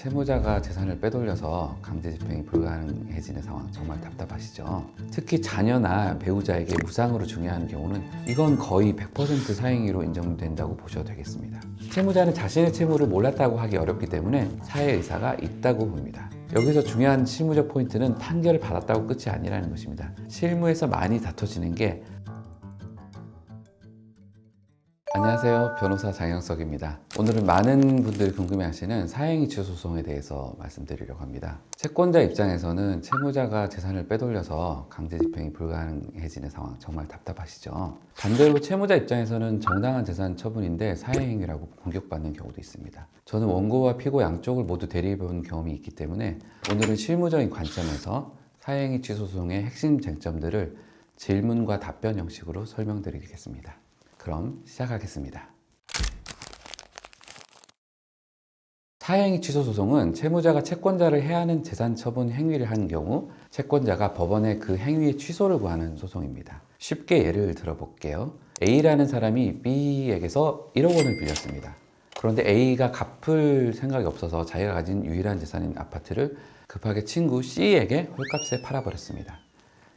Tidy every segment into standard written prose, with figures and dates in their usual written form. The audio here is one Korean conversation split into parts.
채무자가 재산을 빼돌려서 강제집행이 불가능해지는 상황 정말 답답하시죠? 특히 자녀나 배우자에게 무상으로 증여하는 경우는 이건 거의 100% 사행위로 인정된다고 보셔도 되겠습니다. 채무자는 자신의 채무를 몰랐다고 하기 어렵기 때문에 사회 의사가 있다고 봅니다. 여기서 중요한 실무적 포인트는 판결을 받았다고 끝이 아니라는 것입니다. 실무에서 많이 다퉈지는 게 안녕하세요. 변호사 장영석입니다. 오늘은 많은 분들이 궁금해하시는 사행위 취소 소송에 대해서 말씀드리려고 합니다. 채권자 입장에서는 채무자가 재산을 빼돌려서 강제집행이 불가능해지는 상황 정말 답답하시죠? 반대로 채무자 입장에서는 정당한 재산 처분인데 사행위라고 공격받는 경우도 있습니다. 저는 원고와 피고 양쪽을 모두 대리해본 경험이 있기 때문에 오늘은 실무적인 관점에서 사행위 취소 소송의 핵심 쟁점들을 질문과 답변 형식으로 설명드리겠습니다. 그럼 시작하겠습니다. 사행위 취소 소송은 채무자가 채권자를 해하는 재산 처분 행위를 한 경우 채권자가 법원에 그 행위의 취소를 구하는 소송입니다. 쉽게 예를 들어볼게요. A라는 사람이 B에게서 1억 원을 빌렸습니다. 그런데 A가 갚을 생각이 없어서 자기가 가진 유일한 재산인 아파트를 급하게 친구 C에게 헐값에 팔아버렸습니다.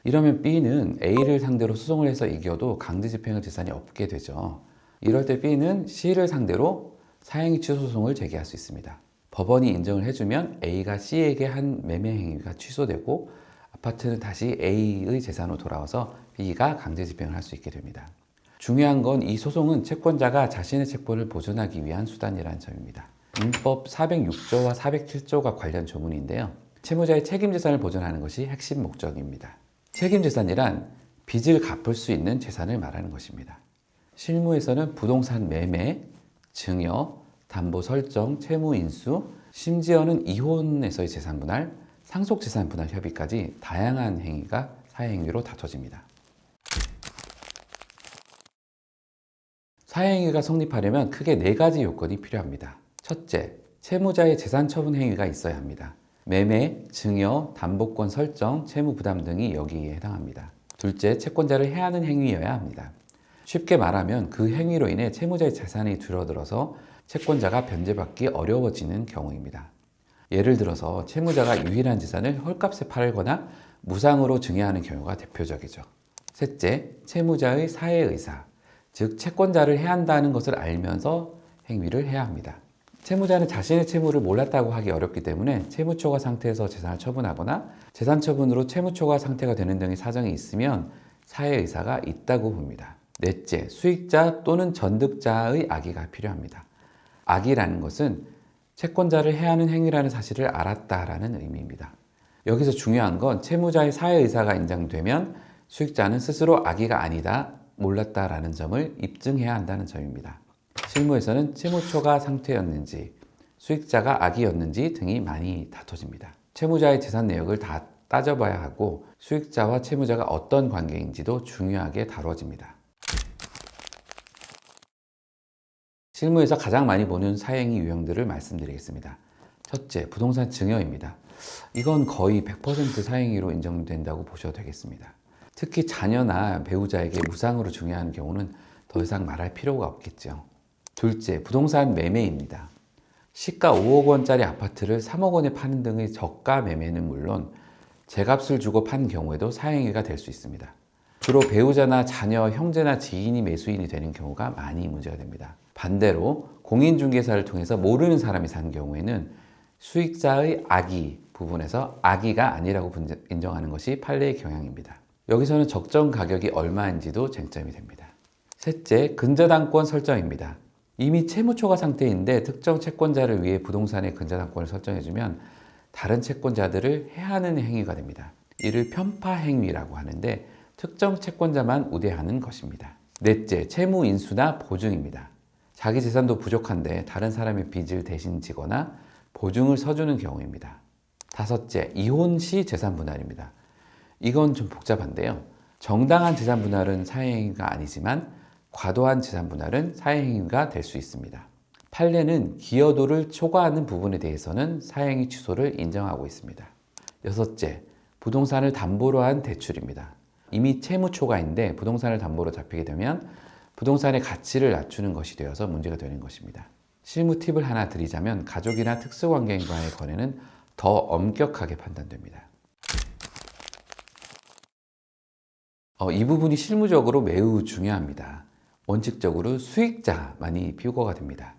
이러면 B는 A를 상대로 소송을 해서 이겨도 강제집행의 재산이 없게 되죠. 이럴 때 B는 C를 상대로 사행위 취소 소송을 제기할 수 있습니다. 법원이 인정을 해주면 A가 C에게 한 매매 행위가 취소되고 아파트는 다시 A의 재산으로 돌아와서 B가 강제집행을 할 수 있게 됩니다. 중요한 건 이 소송은 채권자가 자신의 채권을 보존하기 위한 수단이라는 점입니다. 민법 406조와 407조가 관련 조문인데요. 채무자의 책임재산을 보존하는 것이 핵심 목적입니다. 책임재산이란 빚을 갚을 수 있는 재산을 말하는 것입니다. 실무에서는 부동산 매매, 증여, 담보 설정, 채무 인수, 심지어는 이혼에서의 재산 분할, 상속재산 분할 협의까지 다양한 행위가 사행위로 다퉈집니다. 사행위가 성립하려면 크게 4가지 요건이 필요합니다. 첫째, 채무자의 재산 처분 행위가 있어야 합니다. 매매, 증여, 담보권 설정, 채무 부담 등이 여기에 해당합니다. 둘째, 채권자를 해하는 행위여야 합니다. 쉽게 말하면 그 행위로 인해 채무자의 재산이 줄어들어서 채권자가 변제받기 어려워지는 경우입니다. 예를 들어서 채무자가 유일한 재산을 헐값에 팔거나 무상으로 증여하는 경우가 대표적이죠. 셋째, 채무자의 사회의사, 즉 채권자를 해한다는 것을 알면서 행위를 해야 합니다. 채무자는 자신의 채무를 몰랐다고 하기 어렵기 때문에 채무초과 상태에서 재산을 처분하거나 재산 처분으로 채무초과 상태가 되는 등의 사정이 있으면 사회의사가 있다고 봅니다. 넷째, 수익자 또는 전득자의 악의가 필요합니다. 악의라는 것은 채권자를 해하는 행위라는 사실을 알았다라는 의미입니다. 여기서 중요한 건 채무자의 사회의사가 인정되면 수익자는 스스로 악의가 아니다, 몰랐다라는 점을 입증해야 한다는 점입니다. 실무에서는 채무초과 상태였는지, 수익자가 악의였는지 등이 많이 다퉈집니다. 채무자의 재산 내역을 다 따져봐야 하고 수익자와 채무자가 어떤 관계인지도 중요하게 다뤄집니다. 실무에서 가장 많이 보는 사행위 유형들을 말씀드리겠습니다. 첫째, 부동산 증여입니다. 이건 거의 100% 사행위로 인정된다고 보셔도 되겠습니다. 특히 자녀나 배우자에게 무상으로 증여하는 경우는 더 이상 말할 필요가 없겠죠. 둘째, 부동산 매매입니다. 시가 5억 원짜리 아파트를 3억 원에 파는 등의 저가 매매는 물론 제값을 주고 판 경우에도 사행위가 될 수 있습니다. 주로 배우자나 자녀, 형제나 지인이 매수인이 되는 경우가 많이 문제가 됩니다. 반대로 공인중개사를 통해서 모르는 사람이 산 경우에는 수익자의 악의 부분에서 악의가 아니라고 인정하는 것이 판례의 경향입니다. 여기서는 적정 가격이 얼마인지도 쟁점이 됩니다. 셋째, 근저당권 설정입니다. 이미 채무초과 상태인데 특정 채권자를 위해 부동산의 근저당권을 설정해주면 다른 채권자들을 해하는 행위가 됩니다. 이를 편파 행위라고 하는데 특정 채권자만 우대하는 것입니다. 넷째, 채무 인수나 보증입니다. 자기 재산도 부족한데 다른 사람의 빚을 대신 지거나 보증을 서주는 경우입니다. 다섯째, 이혼 시 재산 분할입니다. 이건 좀 복잡한데요. 정당한 재산 분할은 사행위가 아니지만 과도한 재산 분할은 사행위가 될 수 있습니다. 판례는 기여도를 초과하는 부분에 대해서는 사행위 취소를 인정하고 있습니다. 여섯째, 부동산을 담보로 한 대출입니다. 이미 채무 초과인데 부동산을 담보로 잡히게 되면 부동산의 가치를 낮추는 것이 되어서 문제가 되는 것입니다. 실무 팁을 하나 드리자면 가족이나 특수관계인과의 거래는 더 엄격하게 판단됩니다. 이 부분이 실무적으로 매우 중요합니다. 원칙적으로 수익자만이 피고가 됩니다.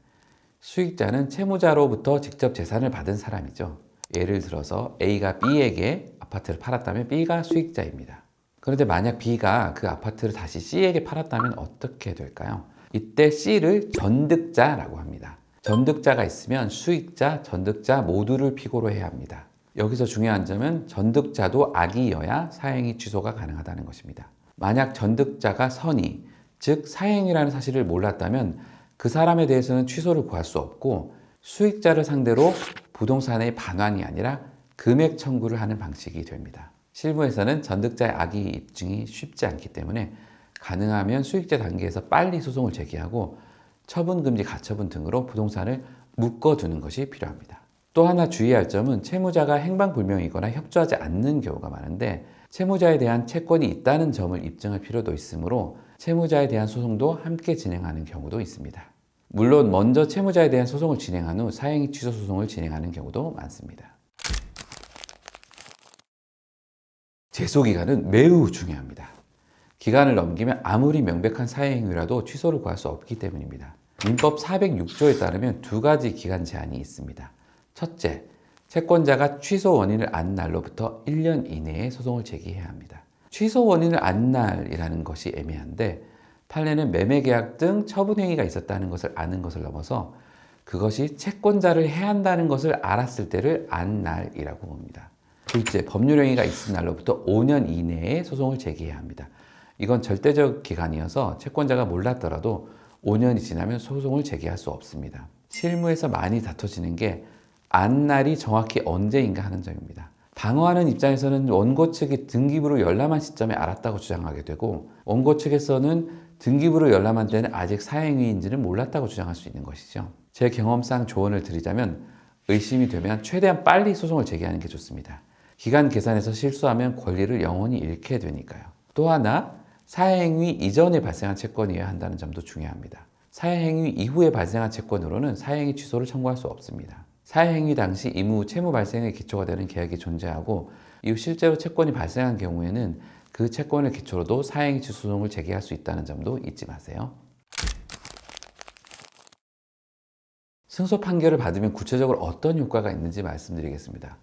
수익자는 채무자로부터 직접 재산을 받은 사람이죠. 예를 들어서 A가 B에게 아파트를 팔았다면 B가 수익자입니다. 그런데 만약 B가 그 아파트를 다시 C에게 팔았다면 어떻게 될까요? 이때 C를 전득자라고 합니다. 전득자가 있으면 수익자, 전득자 모두를 피고로 해야 합니다. 여기서 중요한 점은 전득자도 악이어야 사행위 취소가 가능하다는 것입니다. 만약 전득자가 선의, 즉 사행위라는 사실을 몰랐다면 그 사람에 대해서는 취소를 구할 수 없고 수익자를 상대로 부동산의 반환이 아니라 금액 청구를 하는 방식이 됩니다. 실무에서는 전득자의 악의 입증이 쉽지 않기 때문에 가능하면 수익자 단계에서 빨리 소송을 제기하고 처분금지 가처분 등으로 부동산을 묶어두는 것이 필요합니다. 또 하나 주의할 점은 채무자가 행방불명이거나 협조하지 않는 경우가 많은데 채무자에 대한 채권이 있다는 점을 입증할 필요도 있으므로 채무자에 대한 소송도 함께 진행하는 경우도 있습니다. 물론 먼저 채무자에 대한 소송을 진행한 후 사행위 취소 소송을 진행하는 경우도 많습니다. 제소기간은 매우 중요합니다. 기간을 넘기면 아무리 명백한 사행위라도 취소를 구할 수 없기 때문입니다. 민법 406조에 따르면 두 가지 기간 제한이 있습니다. 첫째, 채권자가 취소 원인을 안 날로부터 1년 이내에 소송을 제기해야 합니다. 취소 원인을 안 날이라는 것이 애매한데 판례는 매매계약 등 처분행위가 있었다는 것을 아는 것을 넘어서 그것이 채권자를 해한다는 것을 알았을 때를 안 날이라고 봅니다. 둘째, 법률행위가 있은 날로부터 5년 이내에 소송을 제기해야 합니다. 이건 절대적 기간이어서 채권자가 몰랐더라도 5년이 지나면 소송을 제기할 수 없습니다. 실무에서 많이 다퉈지는 게 안날이 정확히 언제인가 하는 점입니다. 방어하는 입장에서는 원고 측이 등기부로 열람한 시점에 알았다고 주장하게 되고 원고 측에서는 등기부로 열람한 때는 아직 사행위인지는 몰랐다고 주장할 수 있는 것이죠. 제 경험상 조언을 드리자면 의심이 되면 최대한 빨리 소송을 제기하는 게 좋습니다. 기간 계산에서 실수하면 권리를 영원히 잃게 되니까요. 또 하나, 사행위 이전에 발생한 채권이어야 한다는 점도 중요합니다. 사행위 이후에 발생한 채권으로는 사행위 취소를 청구할 수 없습니다. 사행위 당시 이무 채무 발생의 기초가 되는 계약이 존재하고 이후 실제로 채권이 발생한 경우에는 그 채권을 기초로도 사행위 취소 소송을 제기할 수 있다는 점도 잊지 마세요. 승소 판결을 받으면 구체적으로 어떤 효과가 있는지 말씀드리겠습니다.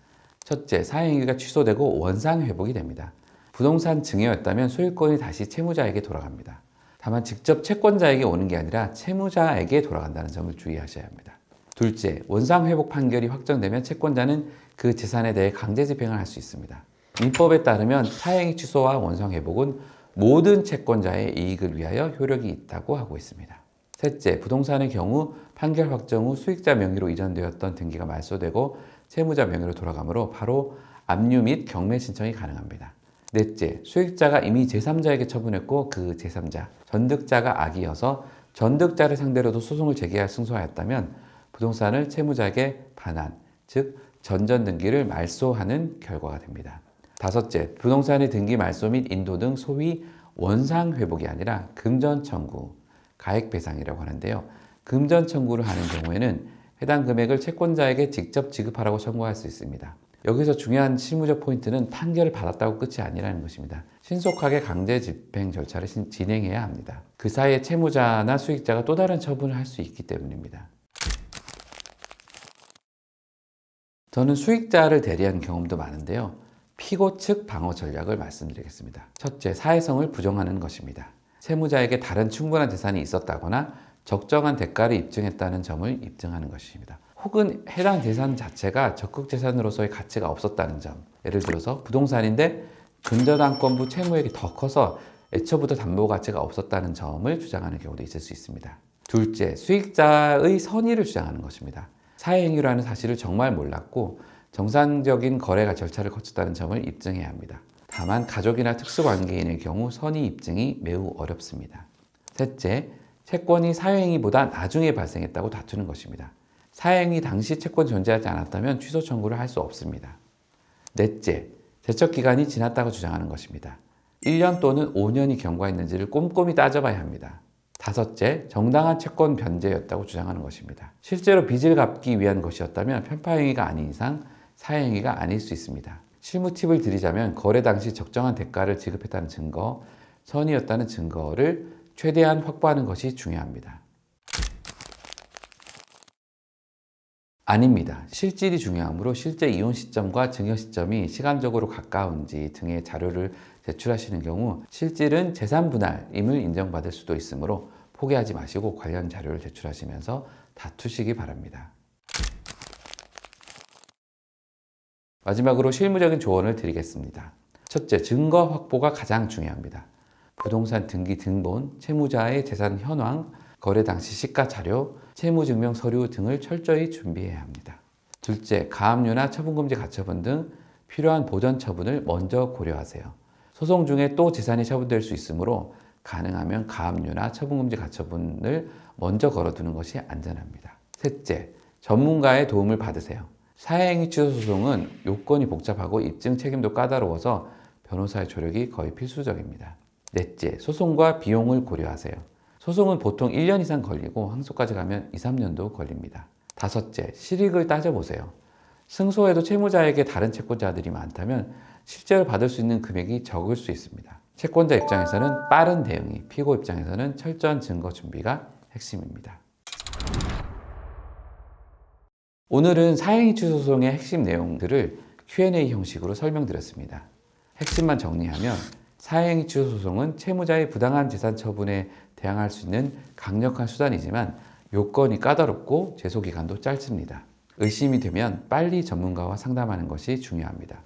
첫째, 사행위가 취소되고 원상 회복이 됩니다. 부동산 증여였다면 소유권이 다시 채무자에게 돌아갑니다. 다만 직접 채권자에게 오는 게 아니라 채무자에게 돌아간다는 점을 주의하셔야 합니다. 둘째, 원상 회복 판결이 확정되면 채권자는 그 재산에 대해 강제 집행을 할 수 있습니다. 민법에 따르면 사행위 취소와 원상 회복은 모든 채권자의 이익을 위하여 효력이 있다고 하고 있습니다. 셋째, 부동산의 경우 판결 확정 후 수익자 명의로 이전되었던 등기가 말소되고 채무자 명의로 돌아가므로 바로 압류 및 경매 신청이 가능합니다. 넷째, 수익자가 이미 제3자에게 처분했고 그 제3자, 전득자가 악이어서 전득자를 상대로도 소송을 제기할 승소하였다면 부동산을 채무자에게 반환, 즉 전전 등기를 말소하는 결과가 됩니다. 다섯째, 부동산의 등기 말소 및 인도 등 소위 원상 회복이 아니라 금전 청구, 가액 배상이라고 하는데요. 금전 청구를 하는 경우에는 해당 금액을 채권자에게 직접 지급하라고 청구할 수 있습니다. 여기서 중요한 실무적 포인트는 판결을 받았다고 끝이 아니라는 것입니다. 신속하게 강제 집행 절차를 진행해야 합니다. 그 사이에 채무자나 수익자가 또 다른 처분을 할 수 있기 때문입니다. 저는 수익자를 대리한 경험도 많은데요. 피고 측 방어 전략을 말씀드리겠습니다. 첫째, 사회성을 부정하는 것입니다. 채무자에게 다른 충분한 재산이 있었다거나 적정한 대가를 입증했다는 점을 입증하는 것입니다. 혹은 해당 재산 자체가 적극 재산으로서의 가치가 없었다는 점. 예를 들어서 부동산인데 근저당권부 채무액이 더 커서 애초부터 담보 가치가 없었다는 점을 주장하는 경우도 있을 수 있습니다. 둘째, 수익자의 선의를 주장하는 것입니다. 사행위라는 사실을 정말 몰랐고 정상적인 거래가 절차를 거쳤다는 점을 입증해야 합니다. 다만 가족이나 특수관계인의 경우 선의 입증이 매우 어렵습니다. 셋째, 채권이 사행위보다 나중에 발생했다고 다투는 것입니다. 사행위 당시 채권이 존재하지 않았다면 취소 청구를 할 수 없습니다. 넷째, 제척기간이 지났다고 주장하는 것입니다. 1년 또는 5년이 경과했는지를 꼼꼼히 따져봐야 합니다. 다섯째, 정당한 채권 변제였다고 주장하는 것입니다. 실제로 빚을 갚기 위한 것이었다면 편파행위가 아닌 이상 사행위가 아닐 수 있습니다. 실무 팁을 드리자면 거래 당시 적정한 대가를 지급했다는 증거, 선의였다는 증거를 최대한 확보하는 것이 중요합니다. 아닙니다. 실질이 중요하므로 실제 이혼 시점과 증여 시점이 시간적으로 가까운지 등의 자료를 제출하시는 경우 실질은 재산 분할임을 인정받을 수도 있으므로 포기하지 마시고 관련 자료를 제출하시면서 다투시기 바랍니다. 마지막으로 실무적인 조언을 드리겠습니다. 첫째, 증거 확보가 가장 중요합니다. 부동산 등기 등본, 채무자의 재산 현황, 거래 당시 시가 자료, 채무증명 서류 등을 철저히 준비해야 합니다. 둘째, 가압류나 처분금지 가처분 등 필요한 보전 처분을 먼저 고려하세요. 소송 중에 또 재산이 처분될 수 있으므로 가능하면 가압류나 처분금지 가처분을 먼저 걸어두는 것이 안전합니다. 셋째, 전문가의 도움을 받으세요. 사행위 취소 소송은 요건이 복잡하고 입증 책임도 까다로워서 변호사의 조력이 거의 필수적입니다. 넷째, 소송과 비용을 고려하세요. 소송은 보통 1년 이상 걸리고 항소까지 가면 2, 3년도 걸립니다. 다섯째, 실익을 따져보세요. 승소해도 채무자에게 다른 채권자들이 많다면 실제로 받을 수 있는 금액이 적을 수 있습니다. 채권자 입장에서는 빠른 대응이, 피고 입장에서는 철저한 증거 준비가 핵심입니다. 오늘은 사행위 취소 소송의 핵심 내용들을 Q&A 형식으로 설명드렸습니다. 핵심만 정리하면 사행위 취소 소송은 채무자의 부당한 재산 처분에 대항할 수 있는 강력한 수단이지만 요건이 까다롭고 제소 기간도 짧습니다. 의심이 되면 빨리 전문가와 상담하는 것이 중요합니다.